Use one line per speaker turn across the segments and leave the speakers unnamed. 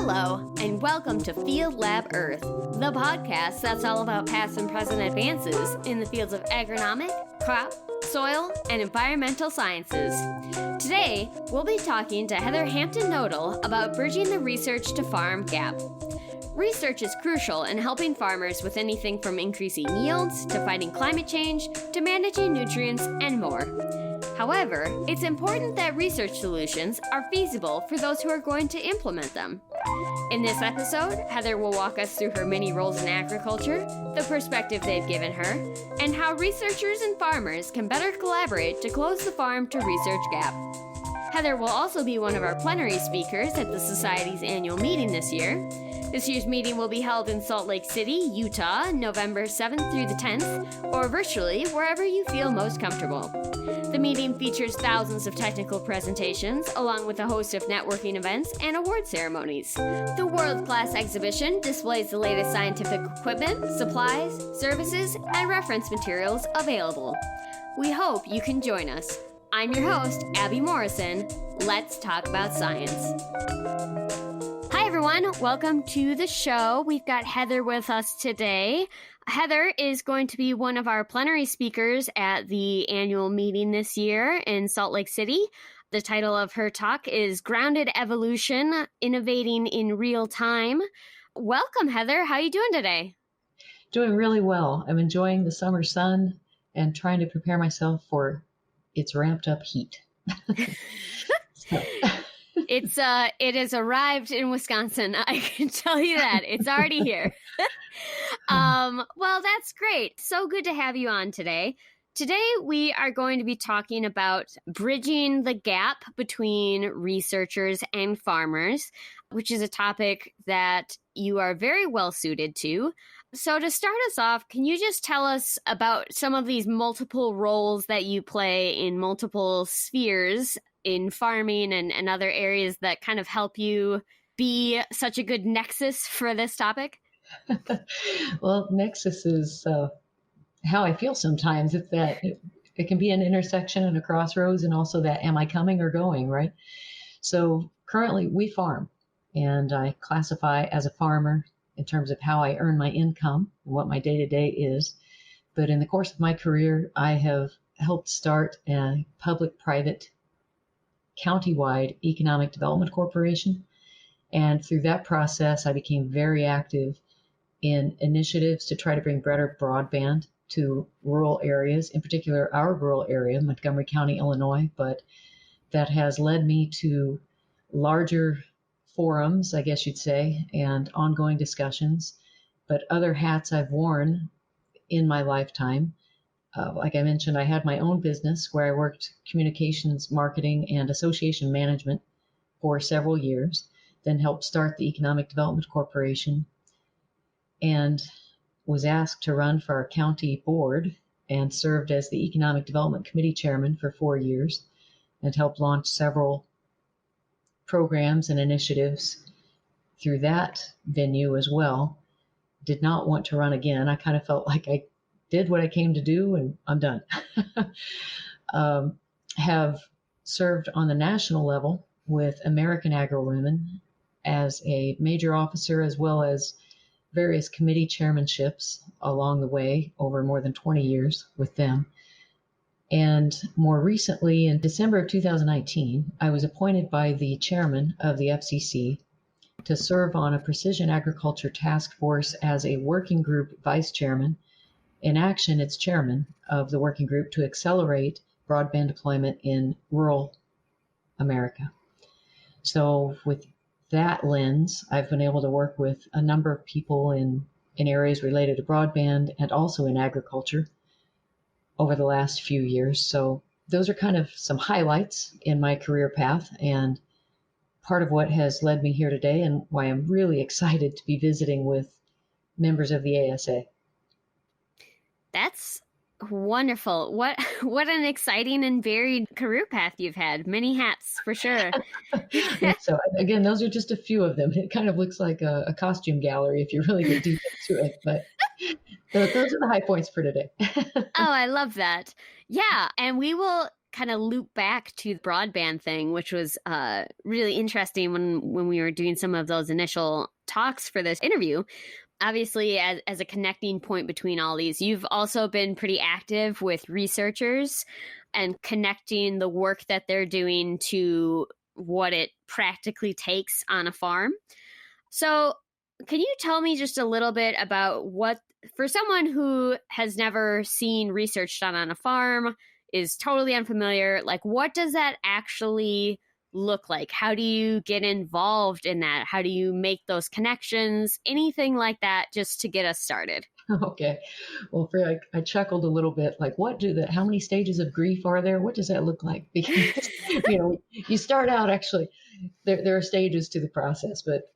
Hello, and welcome to Field Lab Earth, the podcast that's all about past and present advances in the fields of agronomic, crop, soil, and environmental sciences. Today, we'll be talking to Heather Hampton+Knodle about bridging the research to farm gap. Research is crucial in helping farmers with anything from increasing yields to fighting climate change to managing nutrients and more. However, it's important that research solutions are feasible for those who are going to implement them. In this episode, Heather will walk us through her many roles in agriculture, the perspective they've given her, and how researchers and farmers can better collaborate to close the farm to research gap. Heather will also be one of our plenary speakers at the Society's annual meeting this year. This year's meeting will be held in Salt Lake City, Utah, November 7th through the 10th, or virtually wherever you feel most comfortable. The meeting features thousands of technical presentations, along with a host of networking events and award ceremonies. The world-class exhibition displays the latest scientific equipment, supplies, services, and reference materials available. We hope you can join us. I'm your host, Abby Morrison. Let's talk about science. Hi, everyone. Welcome to the show. We've got Heather with us today. Heather is going to be one of our plenary speakers at the annual meeting this year in Salt Lake City. The title of her talk is Grounded Evolution, Innovating in Real Time. Welcome, Heather. How are you doing today?
Doing really well. I'm enjoying the summer sun and trying to prepare myself for its ramped up heat.
It has arrived in Wisconsin. I can tell you that. It's already here. Well, that's great. So good to have you on today. Today, we are going to be talking about bridging the gap between researchers and farmers, which is a topic that you are very well suited to. So to start us off, can you just tell us about some of these multiple roles that you play in multiple spheres in farming and other areas that kind of help you be such a good nexus for this topic?
Well, nexus is how I feel sometimes. It's that it can be an intersection and a crossroads, and also that am I coming or going, right? So currently we farm, and I classify as a farmer in terms of how I earn my income and what my day-to-day is. But in the course of my career, I have helped start a public-private county-wide economic development corporation. And through that process, I became very active in initiatives to try to bring better broadband to rural areas, in particular our rural area, Montgomery County, Illinois. But that has led me to larger forums, I guess you'd say, and ongoing discussions. But other hats I've worn in my lifetime, like I mentioned, I had my own business where I worked communications, marketing, and association management for several years, then helped start the Economic Development Corporation, and was asked to run for our county board and served as the Economic Development Committee chairman for 4 years and helped launch several programs and initiatives through that venue as well. Did not want to run again. I kind of felt like I did what I came to do and I'm done. Have served on the national level with American Agro-Women as a major officer, as well as various committee chairmanships along the way over more than 20 years with them. And more recently, in December of 2019, I was appointed by the chairman of the FCC to serve on a precision agriculture task force as a working group vice chairman. In action, it's chairman of the working group to accelerate broadband deployment in rural America. So with that lens, I've been able to work with a number of people in areas related to broadband and also in agriculture over the last few years. So those are kind of some highlights in my career path and part of what has led me here today and why I'm really excited to be visiting with members of the ASA.
That's wonderful. What an exciting and varied career path you've had. Many hats, for sure.
So again, those are just a few of them. It kind of looks like a costume gallery if you really get deep into it. But those are the high points for today.
Oh, I love that. Yeah. And we will kind of loop back to the broadband thing, which was really interesting when we were doing some of those initial talks for this interview. Obviously, as a connecting point between all these, you've also been pretty active with researchers and connecting the work that they're doing to what it practically takes on a farm. So can you tell me just a little bit about what, for someone who has never seen research done on a farm, is totally unfamiliar, like what does that actually look like? How do you get involved in that? How do you make those connections? Anything like that, just to get us started.
Okay. Well, I chuckled a little bit, like, how many stages of grief are there? What does that look like? Because, you start out, actually, there are stages to the process, but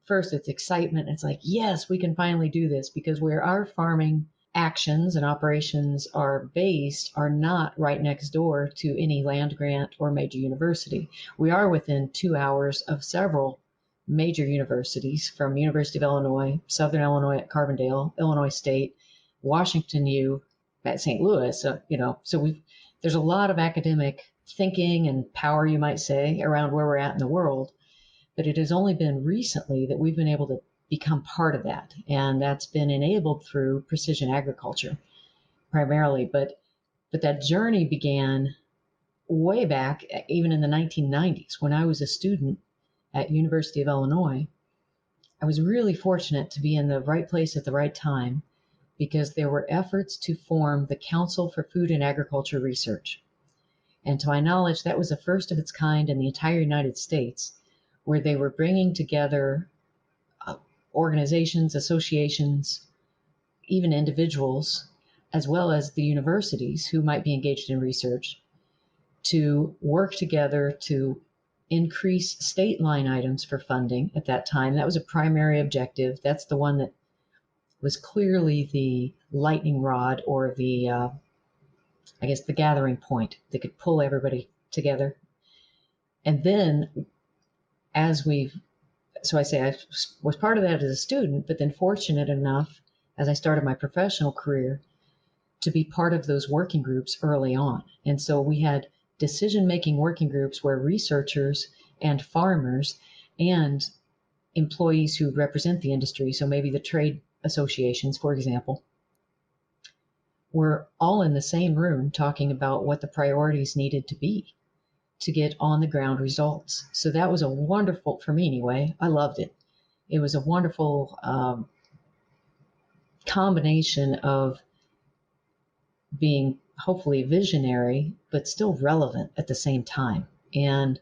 first it's excitement. It's like, yes, we can finally do this, because where our farming actions and operations are based are not right next door to any land grant or major university. We are within 2 hours of several major universities, from University of Illinois, Southern Illinois at Carbondale, Illinois State, Washington U at St. Louis. So there's a lot of academic thinking and power, you might say, around where we're at in the world. But it has only been recently that we've been able to become part of that. And that's been enabled through precision agriculture primarily. But that journey began way back, even in the 1990s, when I was a student at University of Illinois. I was really fortunate to be in the right place at the right time, because there were efforts to form the Council for Food and Agriculture Research. And to my knowledge, that was the first of its kind in the entire United States, where they were bringing together organizations, associations, even individuals, as well as the universities who might be engaged in research, to work together to increase state line items for funding at that time. That was a primary objective. That's the one that was clearly the lightning rod, or the gathering point that could pull everybody together. And then I was part of that as a student, but then fortunate enough, as I started my professional career, to be part of those working groups early on. And so we had decision-making working groups where researchers and farmers and employees who represent the industry, so maybe the trade associations, for example, were all in the same room talking about what the priorities needed to be to get on the ground results. So that was a wonderful, for me anyway, I loved it. It was a wonderful combination of being hopefully visionary, but still relevant at the same time. And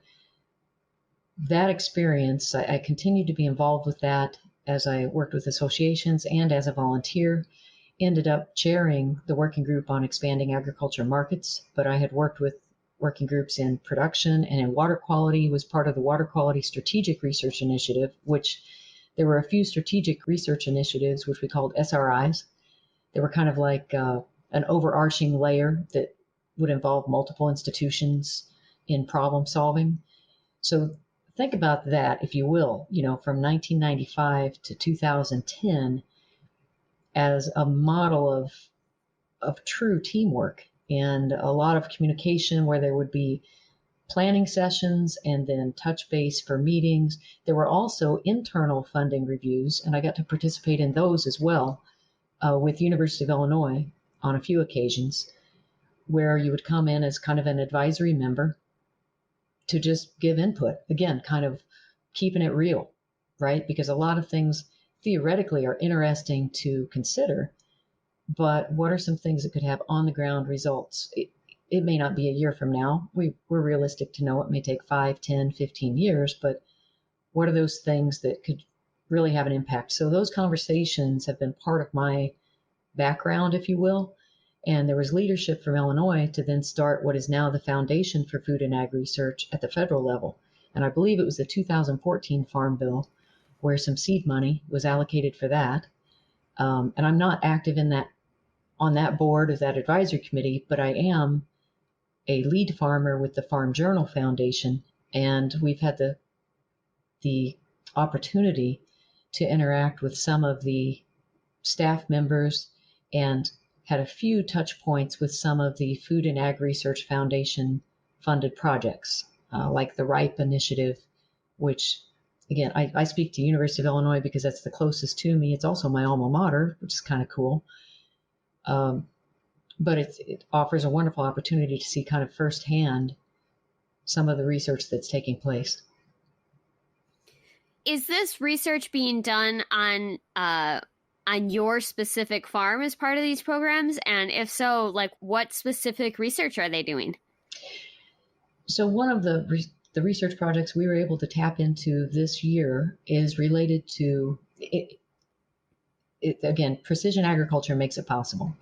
that experience, I continued to be involved with that as I worked with associations and as a volunteer. Ended up chairing the working group on expanding agriculture markets, but I had worked with working groups in production and in water quality, was part of the Water Quality Strategic Research Initiative, which there were a few strategic research initiatives, which we called SRIs. They were kind of like an overarching layer that would involve multiple institutions in problem solving. So think about that, if you will, from 1995 to 2010 as a model of true teamwork and a lot of communication, where there would be planning sessions and then touch base for meetings. There were also internal funding reviews, and I got to participate in those as well with University of Illinois on a few occasions, where you would come in as kind of an advisory member to just give input. Again, kind of keeping it real, right? Because a lot of things theoretically are interesting to consider, but what are some things that could have on the ground results? It may not be a year from now. We're realistic to know it may take 5, 10, 15 years, but what are those things that could really have an impact? So those conversations have been part of my background, if you will. And there was leadership from Illinois to then start what is now the Foundation for Food and Ag Research at the federal level. And I believe it was the 2014 Farm Bill where some seed money was allocated for that. And I'm not active on that board of that advisory committee, but I am a lead farmer with the Farm Journal Foundation. And we've had the opportunity to interact with some of the staff members and had a few touch points with some of the Food and Ag Research Foundation funded projects, like the RIPE initiative, which, again, I speak to University of Illinois because that's the closest to me. It's also my alma mater, which is kind of cool. But it offers a wonderful opportunity to see kind of firsthand some of the research that's taking place.
Is this research being done on your specific farm as part of these programs? And if so, like, what specific research are they doing?
So one of the research projects we were able to tap into this year is related to it. Again, precision agriculture makes it possible.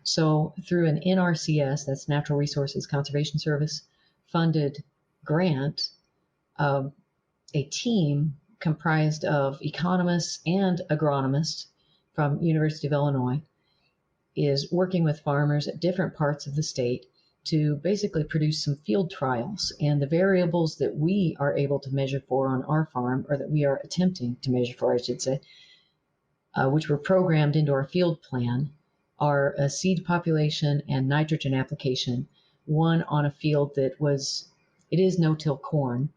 So through an NRCS, that's Natural Resources Conservation Service, funded grant, a team comprised of economists and agronomists from University of Illinois is working with farmers at different parts of the state to basically produce some field trials. And the variables that we are able to measure for on our farm, or that we are attempting to measure for, I should say, which were programmed into our field plan, are a seed population and nitrogen application, one on a field that it is no-till corn,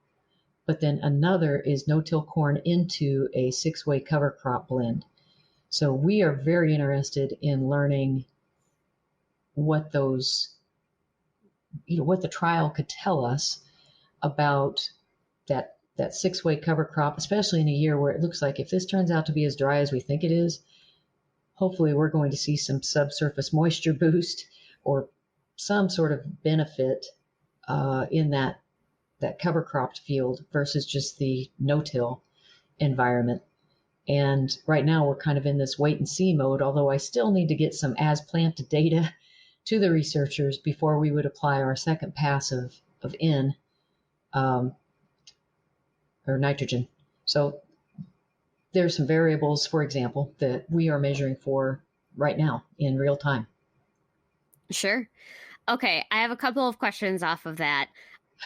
but then another is no-till corn into a 6-way cover crop blend. So we are very interested in learning what what the trial could tell us about that 6-way cover crop, especially in a year where it looks like if this turns out to be as dry as we think it is, hopefully we're going to see some subsurface moisture boost or some sort of benefit in that cover cropped field versus just the no-till environment. And right now we're kind of in this wait and see mode, although I still need to get some as planted data to the researchers before we would apply our second pass of N or nitrogen. So there's some variables, for example, that we are measuring for right now in real time.
Sure. Okay, I have a couple of questions off of that.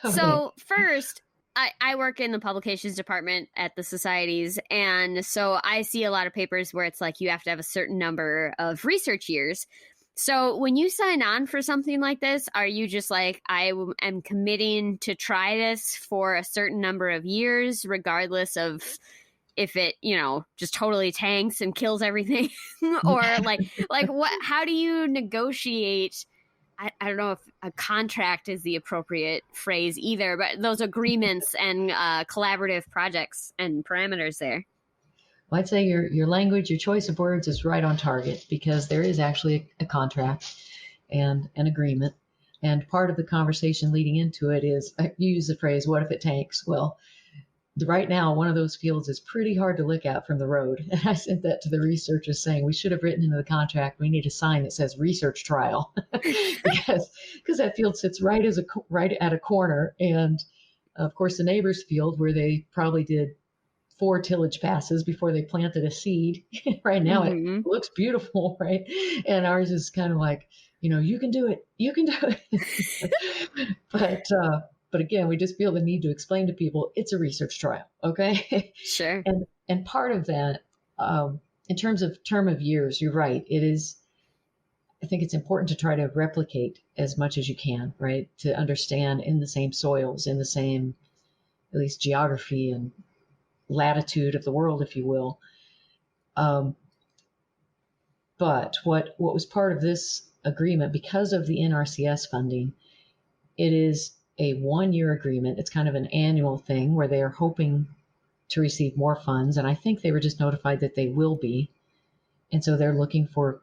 Okay.
So first, I work in the publications department at the societies, and so I see a lot of papers where it's like you have to have a certain number of research years. So when you sign on for something like this, are you just like, I am committing to try this for a certain number of years, regardless of if it, just totally tanks and kills everything? Or like what, how do you negotiate? I don't know if a contract is the appropriate phrase either, but those agreements and collaborative projects and parameters there.
Well, I'd say your language, your choice of words is right on target, because there is actually a contract and an agreement. And part of the conversation leading into it is, you use the phrase, what if it tanks? Well, right now, one of those fields is pretty hard to look at from the road. And I sent that to the researchers saying, we should have written into the contract, we need a sign that says research trial, because that field sits right at a corner. And of course, the neighbor's field, where they probably did 4 tillage passes before they planted a seed. Right now, It looks beautiful, right? And ours is kind of like, you can do it. You can do it. But again, we just feel the need to explain to people it's a research trial, okay?
Sure.
And part of that, in terms of term of years, you're right. It is, I think it's important to try to replicate as much as you can, right? To understand in the same soils, in the same, at least geography and latitude of the world, if you will. But what was part of this agreement, because of the NRCS funding, it is a 1-year agreement. It's kind of an annual thing where they are hoping to receive more funds. And I think they were just notified that they will be. And so they're looking for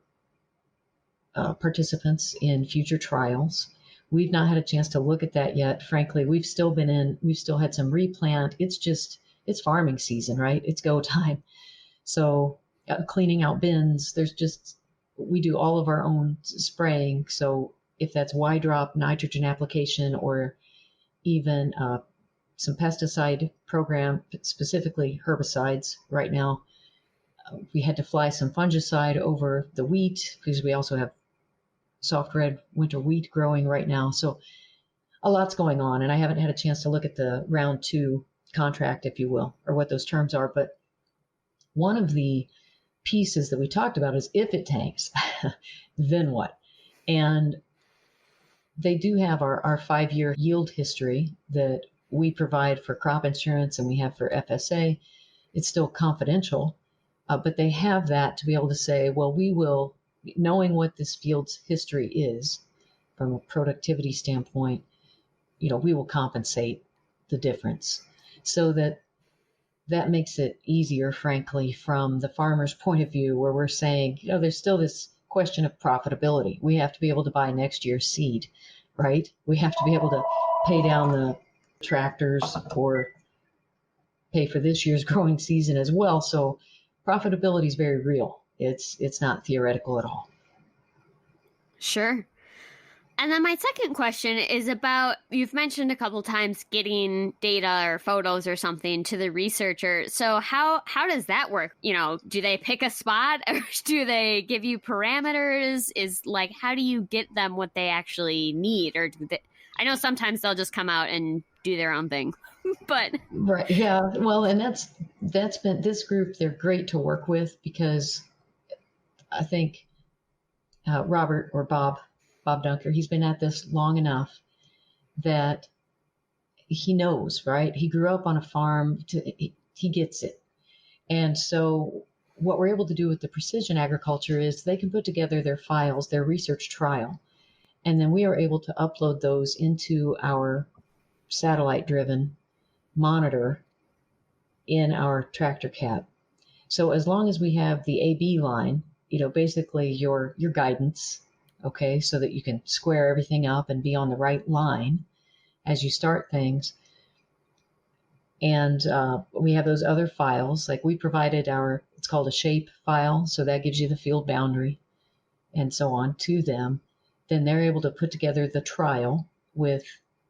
participants in future trials. We've not had a chance to look at that yet. Frankly, we've still had some replant. It's farming season, right? It's go time. So cleaning out bins, we do all of our own spraying. So if that's Y drop nitrogen application, or even some pesticide program, specifically herbicides right now, we had to fly some fungicide over the wheat, because we also have soft red winter wheat growing right now. So a lot's going on, and I haven't had a chance to look at the round 2 contract, if you will, or what those terms are. But one of the pieces that we talked about is if it tanks. then what? And they do have our 5-year yield history that we provide for crop insurance and we have for FSA. It's still confidential, but they have that to be able to say, well, we will, knowing what this field's history is from a productivity standpoint, we will compensate the difference, so that makes it easier, frankly, from the farmer's point of view, where we're saying, there's still this question of profitability. We have to be able to buy next year's seed, right? We have to be able to pay down the tractors or pay for this year's growing season as well. So profitability is very real. It's not theoretical at all.
Sure. And then my second question is about, you've mentioned a couple times getting data or photos or something to the researcher. So how does that work? Do they pick a spot or do they give you parameters? How do you get them what they actually need? Or I know sometimes they'll just come out and do their own thing, but.
Right. Yeah. Well, and that's been this group. They're great to work with because I think Robert or Bob Dunker, he's been at this long enough that he knows, right? He grew up on a farm, he gets it. And so what we're able to do with the precision agriculture is they can put together their files, their research trial, and then we are able to upload those into our satellite-driven monitor in our tractor cab. So as long as we have the AB line, basically your guidance, okay, so that you can square everything up and be on the right line as you start things. And we have those other files, like we provided it's called a shape file, so that gives you the field boundary and so on to them. Then they're able to put together the trial with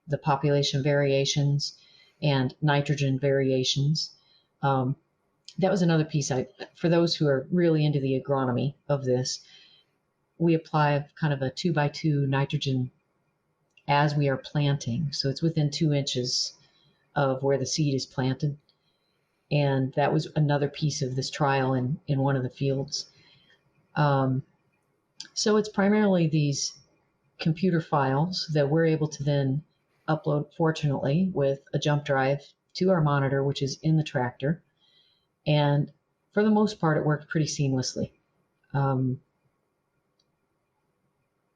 the population variations and nitrogen variations. That was another piece for those who are really into the agronomy of this, we apply kind of a 2x2 nitrogen as we are planting. So it's within 2 inches of where the seed is planted. And that was another piece of this trial in one of the fields. So it's primarily these computer files that we're able to then upload, fortunately, with a jump drive to our monitor, which is in the tractor. And for the most part, it worked pretty seamlessly.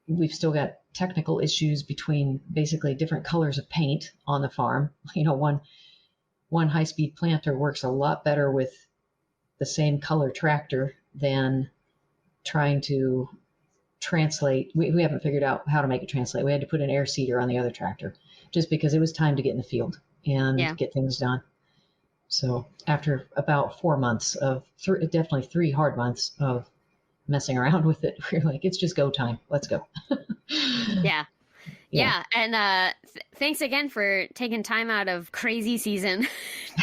We've still got technical issues between basically different colors of paint on the farm. One high-speed planter works a lot better with the same color tractor than trying to translate. We haven't figured out how to make it translate. We had to put an air seeder on the other tractor just because it was time to get in the field and get things done. So after about 4 months of definitely 3 hard months of messing around with it, we're like, it's just go time. Let's go.
Yeah. And thanks again for taking time out of crazy season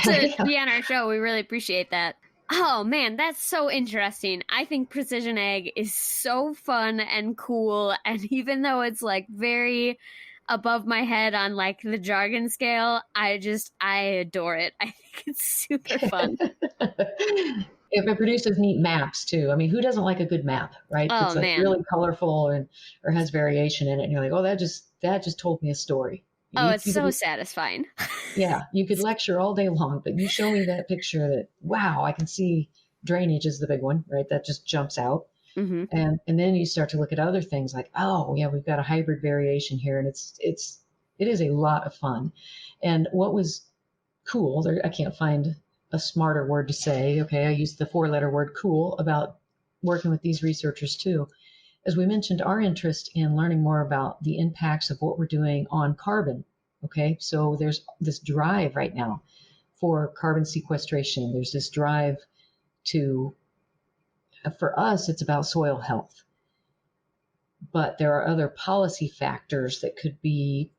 to be on our show. We really appreciate that. Oh man, that's so interesting. I think precision ag is so fun and cool. And even though it's very above my head on the jargon scale, I adore it. I think it's super fun.
If it produces neat maps too. I mean, who doesn't like a good map, right?
Oh,
it's
man.
Really colorful or has variation in it. And you're like, oh, that just told me a story.
It's so satisfying.
Yeah, you could lecture all day long, but you show me that picture that, wow, I can see drainage is the big one, right? That just jumps out.
Mm-hmm.
And then you start to look at other things like, oh, yeah, we've got a hybrid variation here. And it is a lot of fun. And what was cool, I can't find a smarter word to say. Okay, I used the 4-letter word cool about working with these researchers too. As we mentioned, our interest in learning more about the impacts of what we're doing on carbon. Okay, so there's this drive right now for carbon sequestration. There's this drive for us, it's about soil health. But there are other policy factors that could be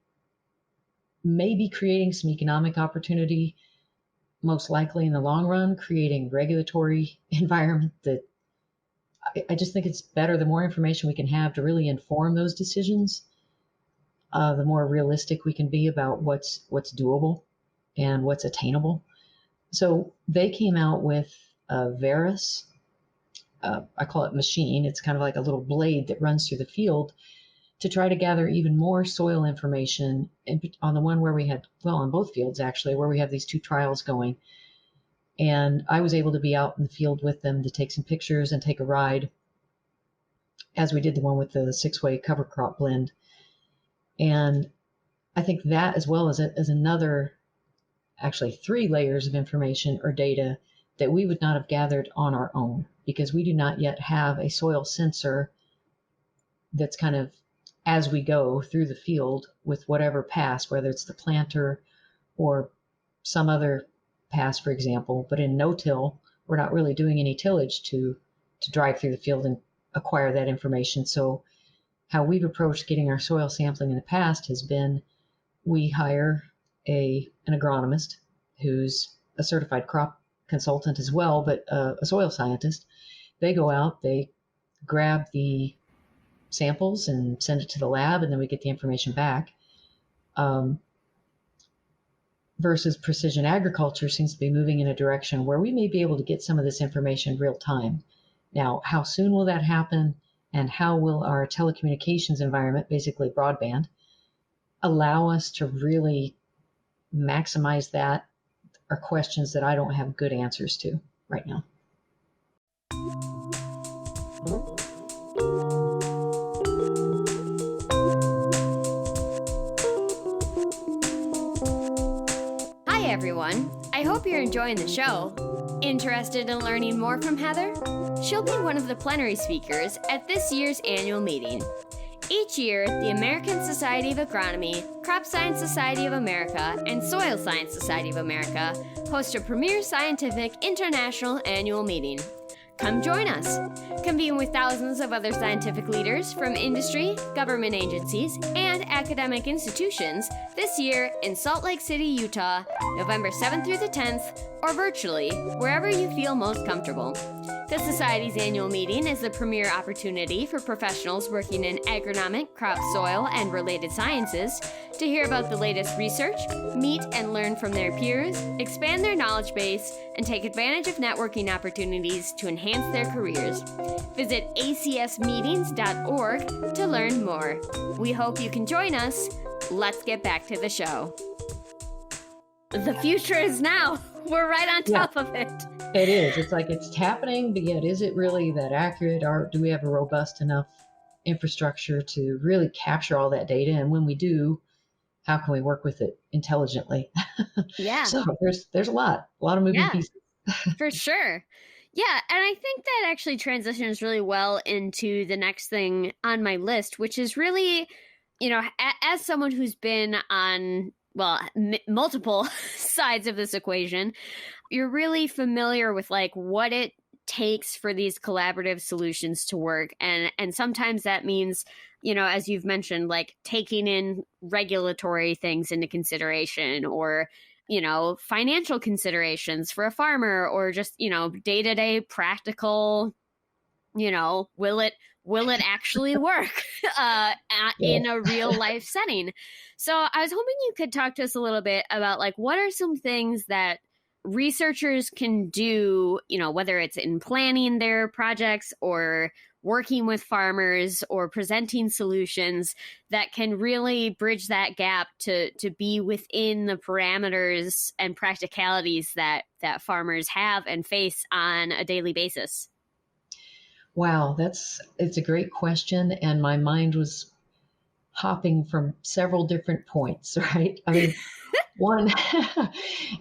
maybe creating some economic opportunity, most likely in the long run, creating regulatory environment that I just think it's better. The more information we can have to really inform those decisions, the more realistic we can be about what's doable and what's attainable. So they came out with Verus, I call it machine. It's kind of like a little blade that runs through the field to try to gather even more soil information on the one where we had, well, on both fields actually, where we have these two trials going. And I was able to be out in the field with them to take some pictures and take a ride as we did the one with the 6-way cover crop blend. And I think that, as well as another, actually 3 layers of information or data that we would not have gathered on our own, because we do not yet have a soil sensor that's kind of as we go through the field with whatever pass, whether it's the planter or some other pass, for example. But in no-till, we're not really doing any tillage to drive through the field and acquire that information. So how we've approached getting our soil sampling in the past has been, we hire an agronomist who's a certified crop consultant as well, but a soil scientist. They go out, they grab the samples and send it to the lab, and then we get the information back. Versus precision agriculture seems to be moving in a direction where we may be able to get some of this information real time. Now, how soon will that happen, and how will our telecommunications environment, basically broadband, allow us to really maximize that, are questions that I don't have good answers to right now.
Hi everyone, I hope you're enjoying the show. Interested in learning more from Heather? She'll be one of the plenary speakers at this year's annual meeting. Each year, the American Society of Agronomy, Crop Science Society of America, and Soil Science Society of America host a premier scientific international annual meeting. Come join us. Convene with thousands of other scientific leaders from industry, government agencies, and academic institutions this year in Salt Lake City, Utah, November 7th through the 10th, or virtually, wherever you feel most comfortable. The Society's annual meeting is the premier opportunity for professionals working in agronomic, crop, soil, and related sciences to hear about the latest research, meet and learn from their peers, expand their knowledge base, and take advantage of networking opportunities to enhance their careers. Visit acsmeetings.org to learn more. We hope you can join us. Let's get back to the show. The future is now. We're right on top of it.
It is. It's like it's happening, but yet is it really that accurate? Or do we have a robust enough infrastructure to really capture all that data? And when we do, how can we work with it intelligently?
Yeah.
So there's a lot of moving pieces.
For sure. Yeah, and I think that actually transitions really well into the next thing on my list, which is really, as someone who's been on, multiple sides of this equation, you're really familiar with like what it takes for these collaborative solutions to work. And sometimes that means, as you've mentioned, like taking in regulatory things into consideration, or financial considerations for a farmer, or just, day-to-day practical, will it actually work in a real life setting? So I was hoping you could talk to us a little bit about like, what are some things that researchers can do, whether it's in planning their projects or working with farmers or presenting solutions that can really bridge that gap to be within the parameters and practicalities that farmers have and face on a daily basis?
Wow, it's a great question. And my mind was hopping from several different points, right? I mean, one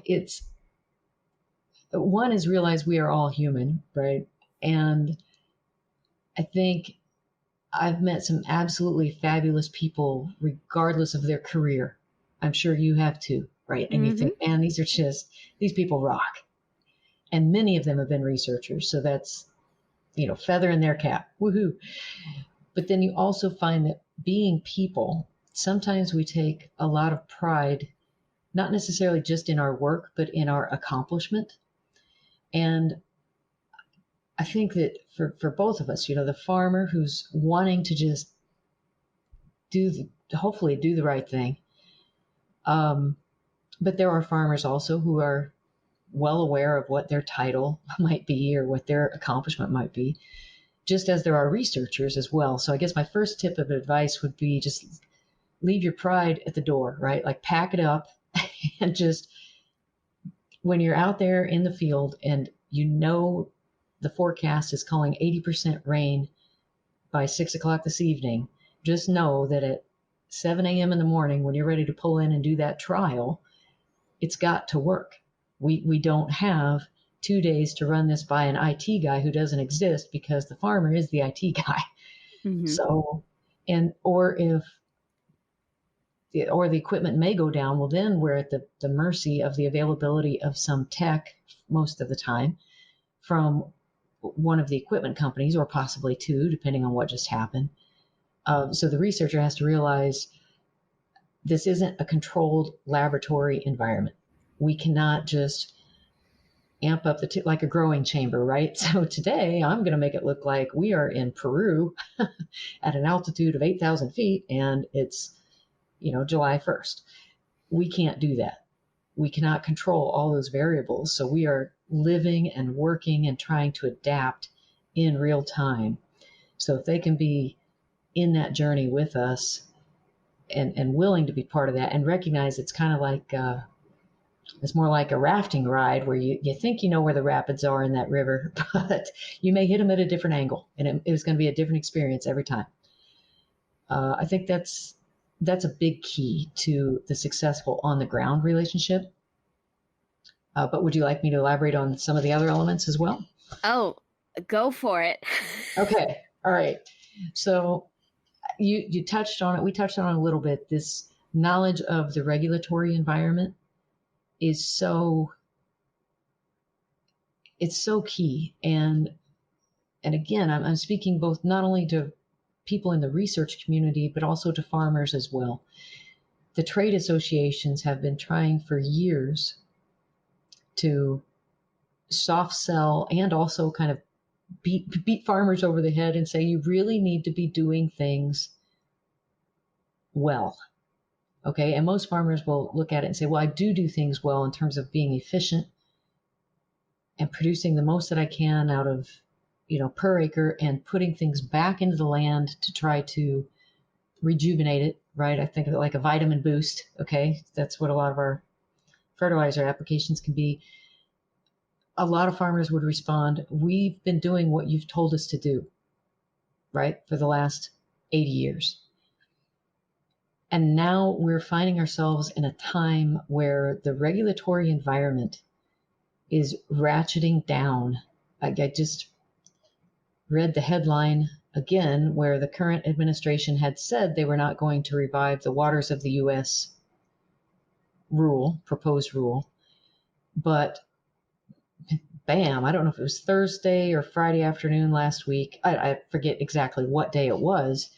is realize we are all human, right? And I think I've met some absolutely fabulous people, regardless of their career. I'm sure you have too, right? And you think, man, these people rock. And many of them have been researchers. So that's, feather in their cap. Woohoo. But then you also find that being people, sometimes we take a lot of pride, not necessarily just in our work, but in our accomplishment. And I think that for both of us, the farmer who's wanting to just hopefully do the right thing. But there are farmers also who are well aware of what their title might be or what their accomplishment might be, just as there are researchers as well. So I guess my first tip of advice would be just leave your pride at the door, right? Like pack it up and just when you're out there in the field and you know the forecast is calling 80% rain by 6 o'clock this evening, just know that at 7 a.m. in the morning, when you're ready to pull in and do that trial, it's got to work. We don't have 2 days to run this by an IT guy who doesn't exist because the farmer is the IT guy.
Mm-hmm.
So, or the equipment may go down, well, then we're at the mercy of the availability of some tech most of the time from one of the equipment companies or possibly two, depending on what just happened. So the researcher has to realize this isn't a controlled laboratory environment. We cannot just amp up like a growing chamber, right? So today I'm going to make it look like we are in Peru at an altitude of 8,000 feet and it's, July 1st. We can't do that. We cannot control all those variables. So we are living and working and trying to adapt in real time. So if they can be in that journey with us and willing to be part of that and recognize it's kind of like, it's more like a rafting ride where you think you know where the rapids are in that river, but you may hit them at a different angle and it was going to be a different experience every time. I think that's a big key to the successful on the ground relationship. But would you like me to elaborate on some of the other elements as well?
Oh, go for it.
Okay. All right. So you touched on it. We touched on it a little bit. This knowledge of the regulatory environment is so key. And again, I'm speaking both not only to people in the research community, but also to farmers as well. The trade associations have been trying for years to soft sell and also kind of beat farmers over the head and say, you really need to be doing things well. Okay. And most farmers will look at it and say, well, I do things well in terms of being efficient and producing the most that I can out of, per acre and putting things back into the land to try to rejuvenate it, right? I think of it like a vitamin boost. Okay. That's what a lot of our fertilizer applications can be. A lot of farmers would respond, we've been doing what you've told us to do, right, for the last 80 years. And now we're finding ourselves in a time where the regulatory environment is ratcheting down. I just read the headline again where the current administration had said they were not going to revive the waters of the U.S. proposed rule, but bam, I don't know if it was Thursday or Friday afternoon last week. I forget exactly what day it was,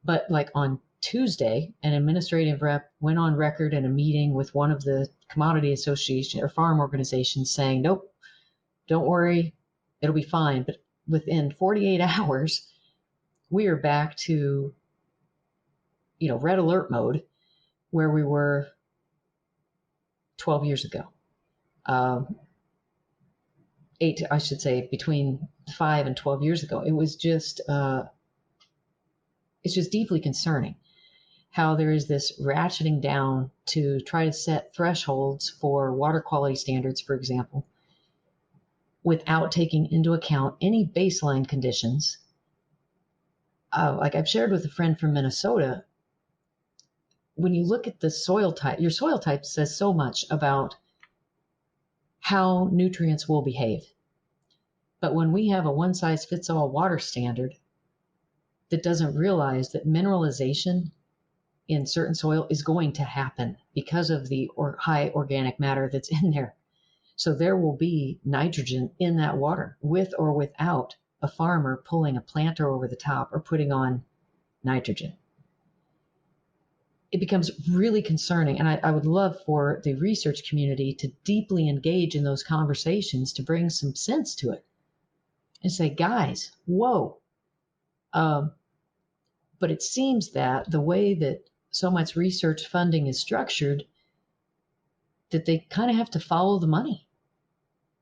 but like on Tuesday, an administrative rep went on record in a meeting with one of the commodity association or farm organizations saying, nope, don't worry, it'll be fine. But within 48 hours, we are back to, red alert mode where we were 12 years ago. Between 5 and 12 years ago. It was just, it's just deeply concerning how there is this ratcheting down to try to set thresholds for water quality standards, for example, without taking into account any baseline conditions. Like I've shared with a friend from Minnesota, when you look at the soil type, your soil type says so much about how nutrients will behave. But when we have a one-size-fits-all water standard that doesn't realize that mineralization in certain soil is going to happen because of the high organic matter that's in there. So there will be nitrogen in that water with or without a farmer pulling a planter over the top or putting on nitrogen. It becomes really concerning. And I would love for the research community to deeply engage in those conversations to bring some sense to it and say, guys, whoa. But it seems that the way that so much research funding is structured, that they kind of have to follow the money.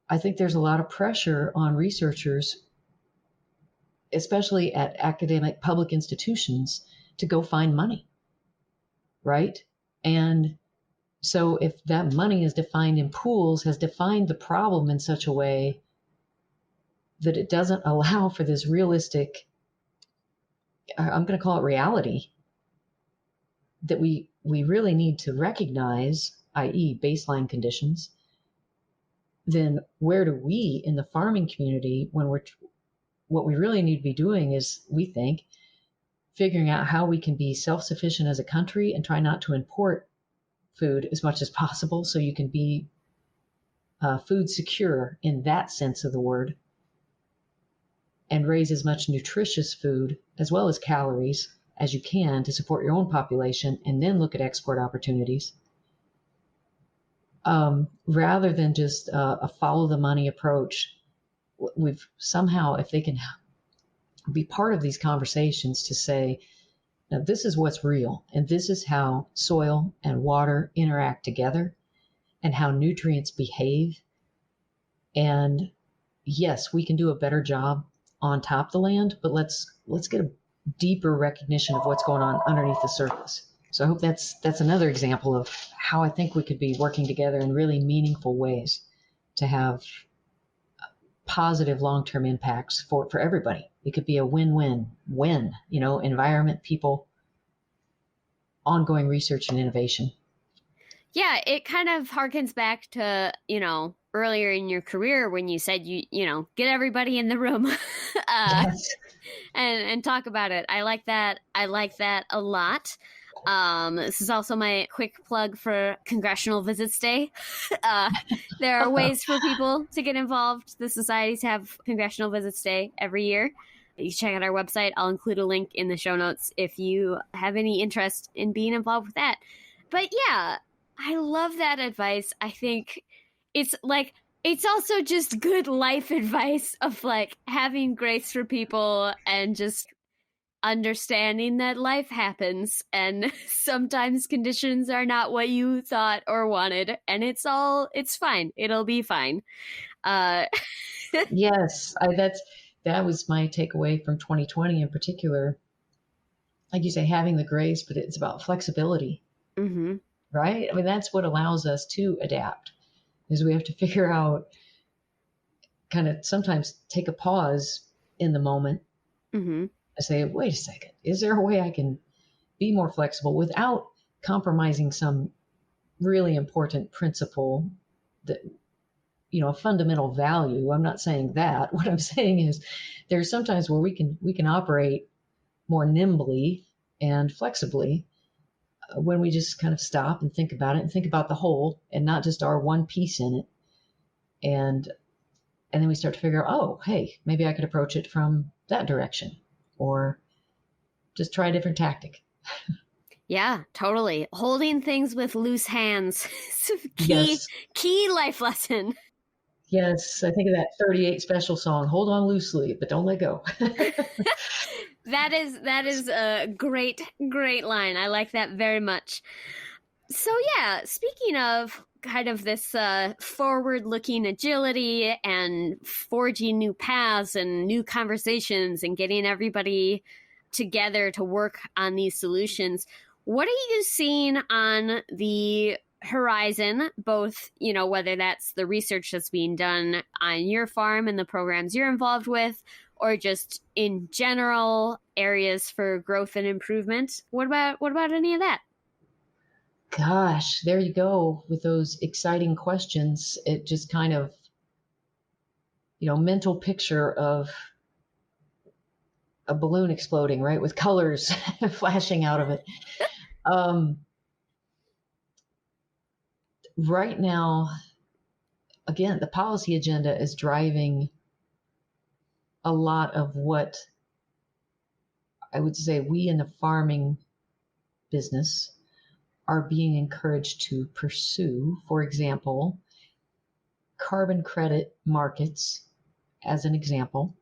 I think there's a lot of pressure on researchers, especially at academic public institutions, to go find money, right? And so if that money is defined in pools, has defined the problem in such a way that it doesn't allow for this realistic, I'm going to call it reality, that we really need to recognize, i.e. baseline conditions, then where do we in the farming community, what we really need to be doing is, we think, figuring out how we can be self-sufficient as a country and try not to import food as much as possible, so you can be food secure in that sense of the word, and raise as much nutritious food as well as calories as you can to support your own population, and then look at export opportunities, rather than just a follow the money approach. We've somehow, if they can be part of these conversations, to say, now this is what's real, and this is how soil and water interact together, and how nutrients behave. And yes, we can do a better job on top of the land, but let's get a deeper recognition of what's going on underneath the surface. So I hope that's another example of how I think we could be working together in really meaningful ways to have positive long-term impacts for everybody. It could be a win-win-win, environment, people, ongoing research and innovation.
Yeah, it kind of harkens back to, earlier in your career when you said get everybody in the room
Yes.
and talk about it. I like that. I like that a lot. This is also my quick plug for Congressional Visits Day. There are ways for people to get involved. The societies have Congressional Visits Day every year. You can check out our website. I'll include a link in the show notes if you have any interest in being involved with that. But yeah, I love that advice. I think it's also just good life advice of having grace for people and just understanding that life happens and sometimes conditions are not what you thought or wanted, and it's fine. It'll be fine.
Yes, that was my takeaway from 2020 in particular. Like you say, having the grace, but it's about flexibility,
Mm-hmm.
right? I mean, that's what allows us to adapt, is we have to figure out, kind of sometimes take a pause in the moment.
Mm-hmm.
I say, wait a second, is there a way I can be more flexible without compromising some really important principle, that, a fundamental value? I'm not saying that. What I'm saying is there's sometimes where we can operate more nimbly and flexibly when we just kind of stop and think about it and think about the whole and not just our one piece in it. And then we start to figure out, oh, hey, maybe I could approach it from that direction, or just try a different tactic.
Yeah, totally. Holding things with loose hands is a
Yes.
key life lesson.
Yes, I think of that 38 Special song, hold on loosely, but don't let go.
That is a great line. I like that very much. So yeah, speaking of kind of this forward-looking agility and forging new paths and new conversations and getting everybody together to work on these solutions, what are you seeing on the horizon, both, whether that's the research that's being done on your farm and the programs you're involved with, or just in general areas for growth and improvement? What about any of that?
Gosh, there you go with those exciting questions. It just kind of, mental picture of a balloon exploding, right, with colors flashing out of it. Right now, again, the policy agenda is driving a lot of what I would say we in the farming business are being encouraged to pursue. For example, carbon credit markets, as an example.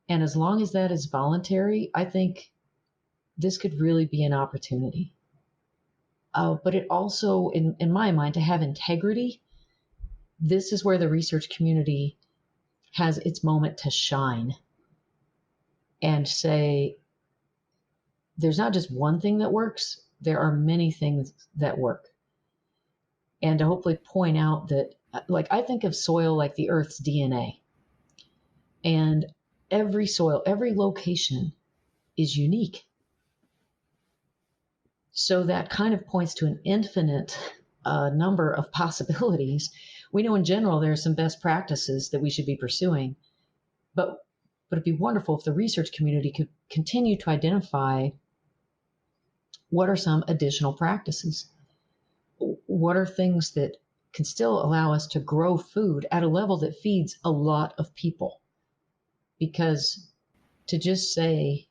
And as long as that is voluntary, I think this could really be an opportunity. But it also, in my mind, to have integrity, this is where the research community has its moment to shine and say, there's not just one thing that works, there are many things that work. And to hopefully point out that, like, I think of soil like the Earth's DNA. And every soil, every location is unique. So that kind of points to an infinite number of possibilities. We know in general there are some best practices that we should be pursuing, but it'd be wonderful if the research community could continue to identify what are some additional practices. What are things that can still allow us to grow food at a level that feeds a lot of people? Because to just say,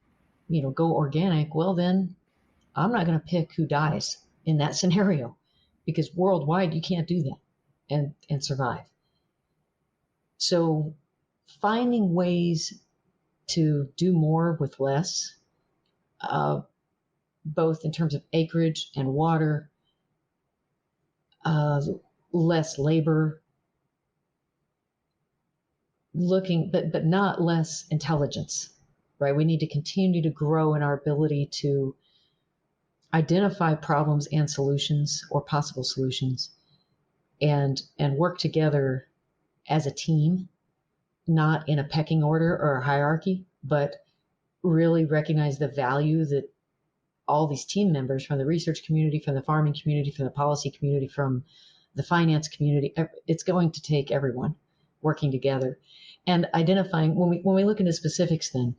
go organic, well, then I'm not going to pick who dies in that scenario, because worldwide you can't do that and survive. So finding ways to do more with less, both in terms of acreage and water, less labor, but not less intelligence, right? We need to continue to grow in our ability to identify problems and solutions, or possible solutions, and work together as a team, not in a pecking order or a hierarchy, but really recognize the value that all these team members from the research community, from the farming community, from the policy community, from the finance community, it's going to take everyone working together and identifying when we look into specifics then.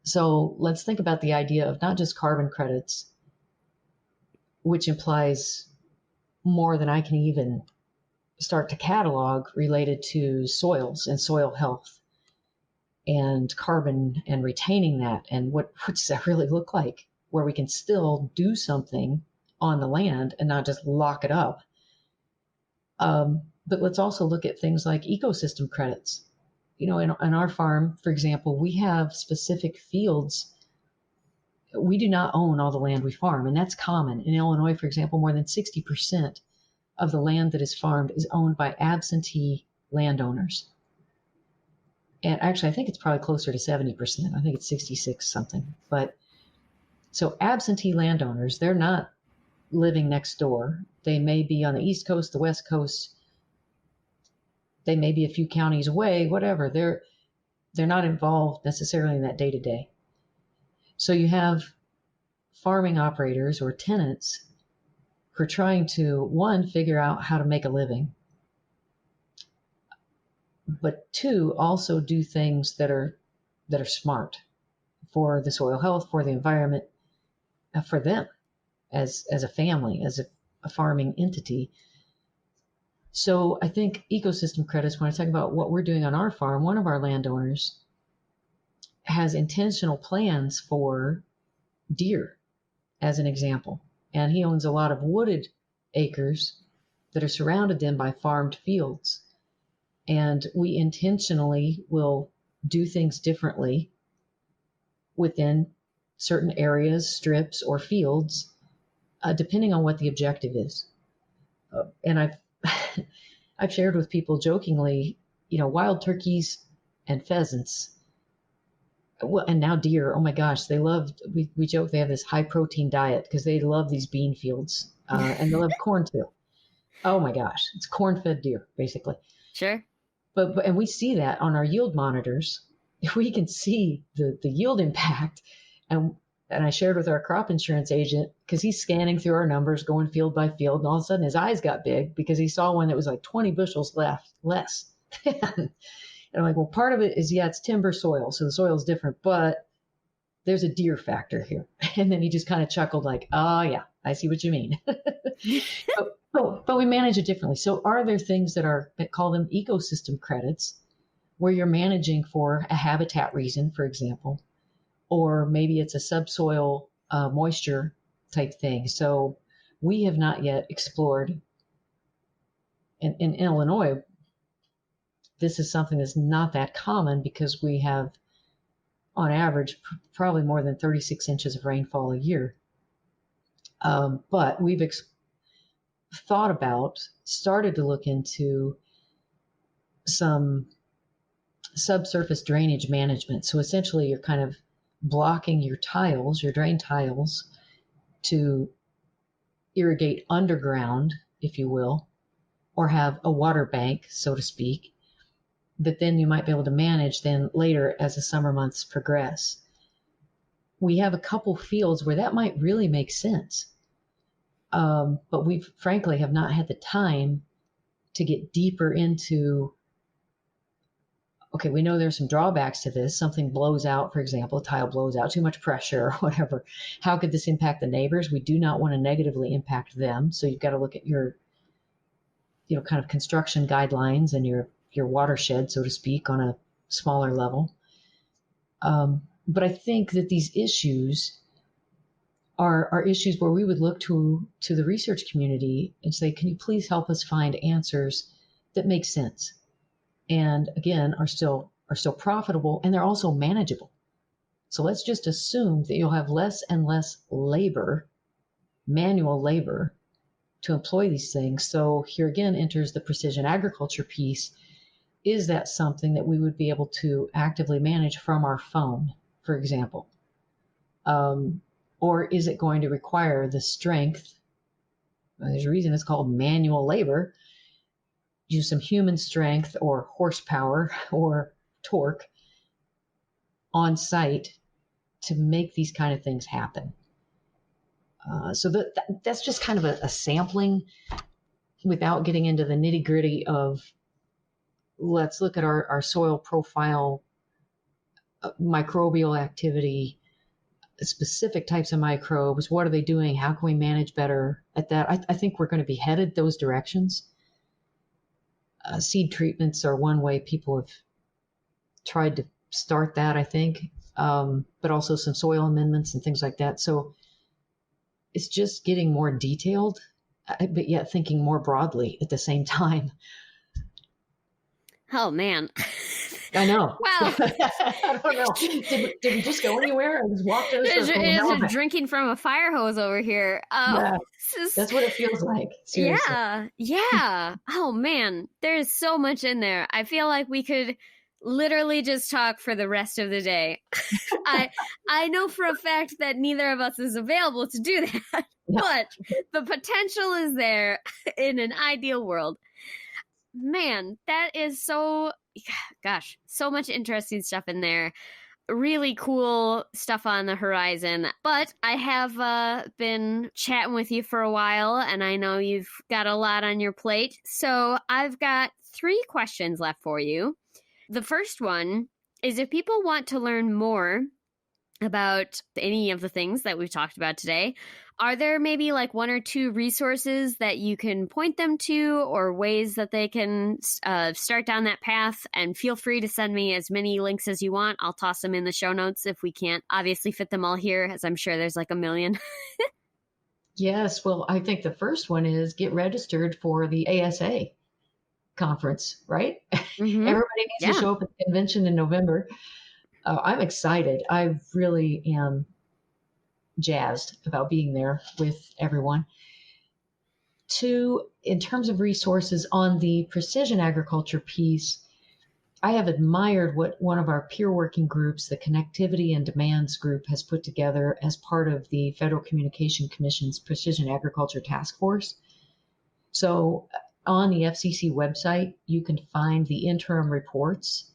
So let's think about the idea of not just carbon credits, which implies more than I can even start to catalog related to soils and soil health and carbon and retaining that. And what does that really look like, where we can still do something on the land and not just lock it up. But let's also look at things like ecosystem credits. In our farm, for example, we have specific fields. We do not own all the land we farm, and that's common. In Illinois, for example, more than 60% of the land that is farmed is owned by absentee landowners. And actually, I think it's probably closer to 70%. I think it's 66 something. But so absentee landowners, they're not living next door. They may be on the East Coast, the West Coast. They may be a few counties away, whatever. They're not involved necessarily in that day to day. So you have farming operators or tenants who are trying to, one, figure out how to make a living, but two, also do things that are smart for the soil health, for the environment, for them as a family, as a farming entity. So I think ecosystem credits, when I talk about what we're doing on our farm, one of our landowners has intentional plans for deer, as an example. And he owns a lot of wooded acres that are surrounded then by farmed fields. And we intentionally will do things differently within certain areas, strips, or fields, depending on what the objective is. And I've shared with people jokingly, wild turkeys and pheasants, well, and now deer. Oh my gosh, we joke they have this high protein diet because they love these bean fields, and they love corn too. Oh my gosh, it's corn-fed deer basically.
Sure.
And we see that on our yield monitors. If we can see the yield impact, and I shared with our crop insurance agent, because he's scanning through our numbers, going field by field, and all of a sudden his eyes got big because he saw one that was like 20 bushels less. And I'm like, well, part of it is, it's timber soil, so the soil is different, but there's a deer factor here. And then he just kind of chuckled like, oh yeah, I see what you mean. But we manage it differently. So are there things that call them ecosystem credits, where you're managing for a habitat reason, for example, or maybe it's a subsoil moisture type thing. So we have not yet explored in Illinois. This is something that's not that common because we have, on average, probably more than 36 inches of rainfall a year. But we've started to look into some subsurface drainage management. So essentially you're kind of blocking your drain tiles, to irrigate underground, if you will, or have a water bank, so to speak, that then you might be able to manage then later as the summer months progress. We have a couple fields where that might really make sense. But we frankly have not had the time to get deeper into, okay, we know there's some drawbacks to this. Something blows out, for example, a tile blows out, too much pressure or whatever. How could this impact the neighbors? We do not want to negatively impact them. So you've got to look at your, kind of construction guidelines and your watershed, so to speak, on a smaller level. But I think that these issues are issues where we would look to the research community and say, can you please help us find answers that make sense? And again, are still profitable, and they're also manageable. So let's just assume that you'll have less and less labor, manual labor, to employ these things. So here again enters the precision agriculture piece. Is that something that we would be able to actively manage from our phone, for example? Or is it going to require the strength? There's a reason it's called manual labor. Use some human strength or horsepower or torque on site to make these kind of things happen. So that's just kind of a sampling without getting into the nitty gritty of, let's look at our soil profile, microbial activity, specific types of microbes. What are they doing? How can we manage better at that? I think we're going to be headed those directions. Seed treatments are one way people have tried to start that, I think, but also some soil amendments and things like that. So it's just getting more detailed, but yet thinking more broadly at the same time.
Oh, man.
I know.
Wow.
I don't know. Did we just go anywhere? I was walking.
It's drinking from a fire hose over here.
Yeah, that's what it feels like. Seriously.
Yeah. Oh, man. There's so much in there. I feel like we could literally just talk for the rest of the day. I know for a fact that neither of us is available to do that, but the potential is there in an ideal world. Man, that is so much interesting stuff in there. Really cool stuff on the horizon. But I have been chatting with you for a while, and I know you've got a lot on your plate. So I've got 3 questions left for you. The first one is, if people want to learn more about any of the things that we've talked about today, are there maybe like 1 or 2 resources that you can point them to, or ways that they can start down that path? And feel free to send me as many links as you want. I'll toss them in the show notes if we can't obviously fit them all here, as I'm sure there's like a million.
Yes. Well, I think the first one is get registered for the ASA conference, right? Mm-hmm. Everybody needs to show up at the convention in November. I'm excited. I really am jazzed about being there with everyone. 2, in terms of resources on the precision agriculture piece, I have admired what one of our peer working groups, the Connectivity and Demands group, has put together as part of the Federal Communication Commission's Precision Agriculture Task Force. So on the FCC website, you can find the interim reports.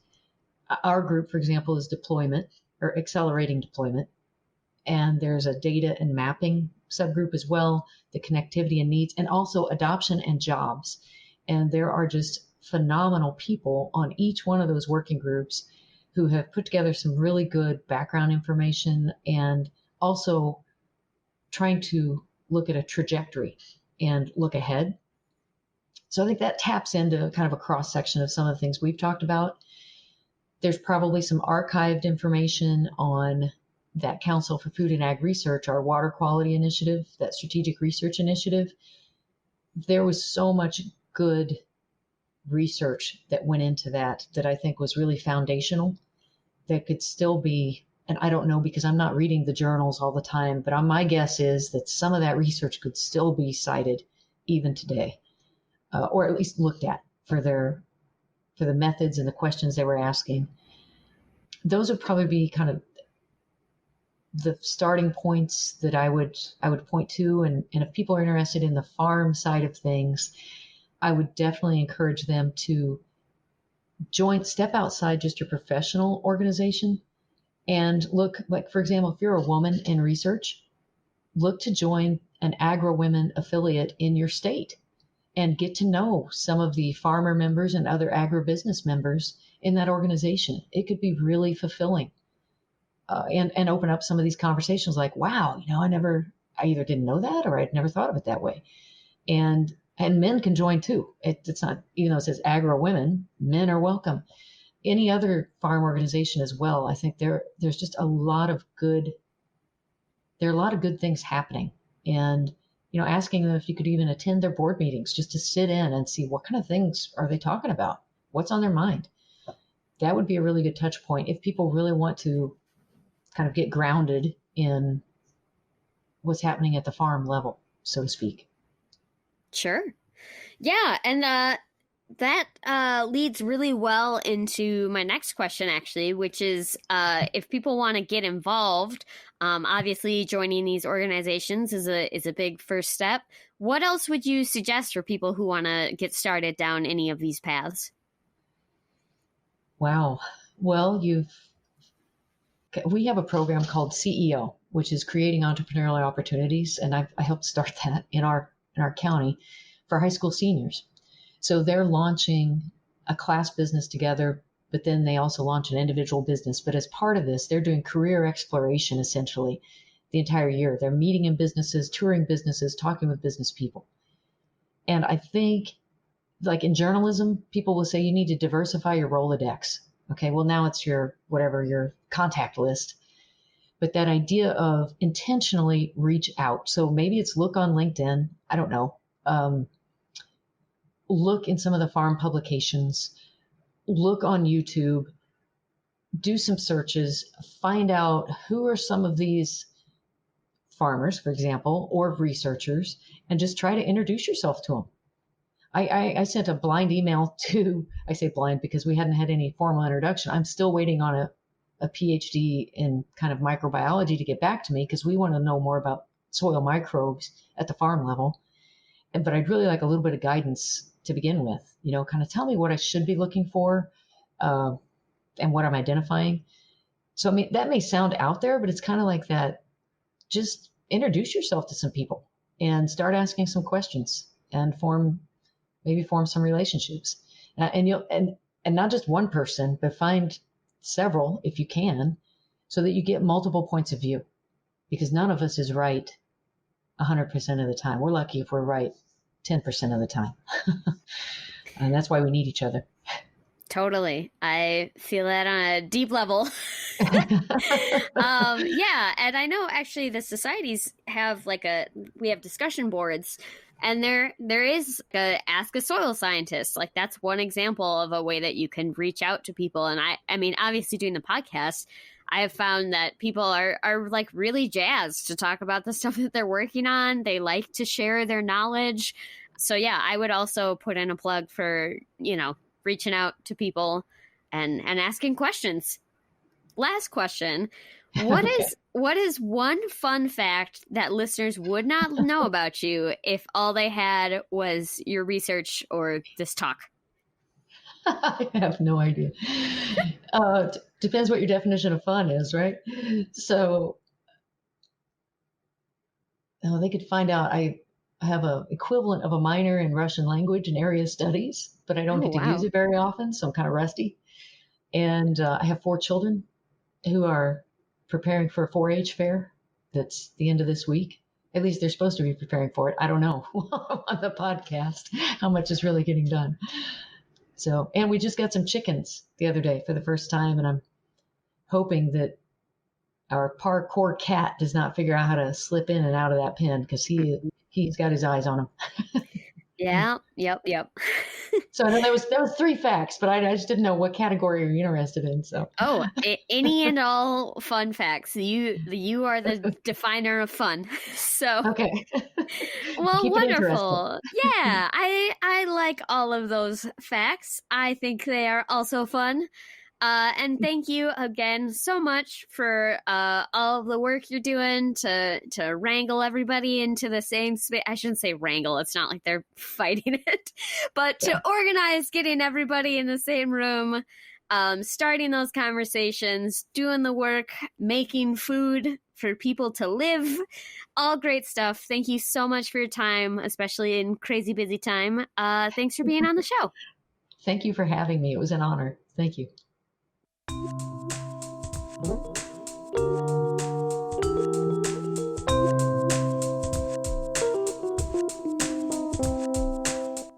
Our group, for example, is deployment or accelerating deployment. And there's a data and mapping subgroup as well, the connectivity and needs, and also adoption and jobs. And there are just phenomenal people on each one of those working groups who have put together some really good background information and also trying to look at a trajectory and look ahead. So I think that taps into kind of a cross section of some of the things we've talked about. There's probably some archived information on that Council for Food and Ag Research, our water quality initiative, that strategic research initiative. There was so much good research that went into that I think was really foundational, that could still be, and I don't know because I'm not reading the journals all the time, but my guess is that some of that research could still be cited even today, or at least looked at for the methods and the questions they were asking. Those would probably be kind of the starting points that I would point to. And if people are interested in the farm side of things, I would definitely encourage them to step outside just your professional organization and look, like, for example, if you're a woman in research, look to join an agri-women affiliate in your state and get to know some of the farmer members and other agribusiness members in that organization. It could be really fulfilling, and open up some of these conversations like, wow, I either didn't know that or I'd never thought of it that way. And men can join too. It's not, even though it says agri-women, men are welcome. Any other farm organization as well. I think there's just a lot of good things happening. And, asking them if you could even attend their board meetings just to sit in and see what kind of things are they talking about? What's on their mind? That would be a really good touch point if people really want to kind of get grounded in what's happening at the farm level, so to speak.
Sure. Yeah. And that leads really well into my next question, actually, which is if people want to get involved, obviously joining these organizations is a big first step. What else would you suggest for people who want to get started down any of these paths?
Wow. Well, we have a program called CEO, which is Creating Entrepreneurial Opportunities, and I helped start that in our county for high school seniors. So they're launching a class business together, but then they also launch an individual business. But as part of this, they're doing career exploration essentially the entire year. They're meeting in businesses, touring businesses, talking with business people. And I think, like in journalism, people will say you need to diversify your Rolodex. Okay, well, now it's your contact list. But that idea of intentionally reach out. So maybe it's look on LinkedIn. I don't know. Look in some of the farm publications. Look on YouTube. Do some searches. Find out who are some of these farmers, for example, or researchers, and just try to introduce yourself to them. I sent a blind email I say blind because we hadn't had any formal introduction. I'm still waiting on a PhD in kind of microbiology to get back to me because we want to know more about soil microbes at the farm level. But I'd really like a little bit of guidance to begin with, kind of tell me what I should be looking for, and what I'm identifying. So, I mean, that may sound out there, but it's kind of like that. Just introduce yourself to some people and start asking some questions and form some relationships. And not just one person, but find several if you can, so that you get multiple points of view, because none of us is right 100% of the time. We're lucky if we're right 10% of the time. And that's why we need each other.
Totally. I feel that on a deep level. Yeah. And I know actually the societies have we have discussion boards, and there is ask a soil scientist. Like, that's one example of a way that you can reach out to people. And I mean, obviously doing the podcast, I have found that people are like really jazzed to talk about the stuff that they're working on. They like to share their knowledge. So yeah, I would also put in a plug for, reaching out to people and asking questions. Last question. What is one fun fact that listeners would not know about you if all they had was your research or this talk?
I have no idea. Depends what your definition of fun is, right? So they could find out I have a equivalent of a minor in Russian language and area studies, but I don't get to use it very often, so I'm kind of rusty. And I have 4 children who are preparing for a 4-H fair that's the end of this week. At least they're supposed to be preparing for it. I don't know on the podcast how much is really getting done. So, and we just got some chickens the other day for the first time, and I'm hoping that our parkour cat does not figure out how to slip in and out of that pen, because he's got his eyes on him.
Yeah. Yep.
So I know that was 3 facts, but I just didn't know what category you're interested in. So
Any and all fun facts. You are the definer of fun. So
okay,
well,
keep it interesting.
wonderful. Yeah, I like all of those facts. I think they are also fun. And thank you again so much for all of the work you're doing to wrangle everybody into the same space. I shouldn't say wrangle. It's not like they're fighting it, but to organize getting everybody in the same room, starting those conversations, doing the work, making food for people to live. All great stuff. Thank you so much for your time, especially in crazy busy time. Thanks for being on the show.
Thank you for having me. It was an honor. Thank you.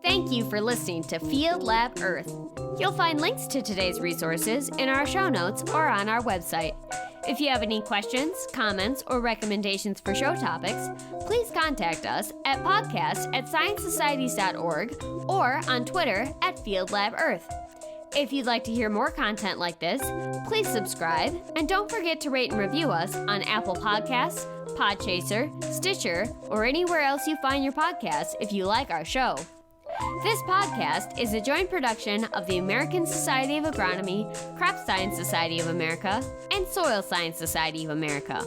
Thank you for listening to Field Lab Earth. You'll find links to today's resources in our show notes or on our website. If you have any questions, comments, or recommendations for show topics, please contact us at podcast@sciencesocieties.org or on Twitter @FieldLabEarth. If you'd like to hear more content like this, please subscribe, and don't forget to rate and review us on Apple Podcasts, Podchaser, Stitcher, or anywhere else you find your podcasts if you like our show. This podcast is a joint production of the American Society of Agronomy, Crop Science Society of America, and Soil Science Society of America.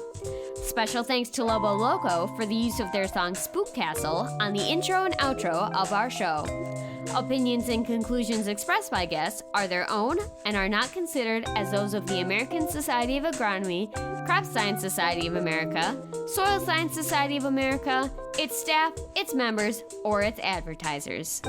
Special thanks to Lobo Loco for the use of their song Spook Castle on the intro and outro of our show. Opinions and conclusions expressed by guests are their own and are not considered as those of the American Society of Agronomy, Crop Science Society of America, Soil Science Society of America, its staff, its members, or its advertisers.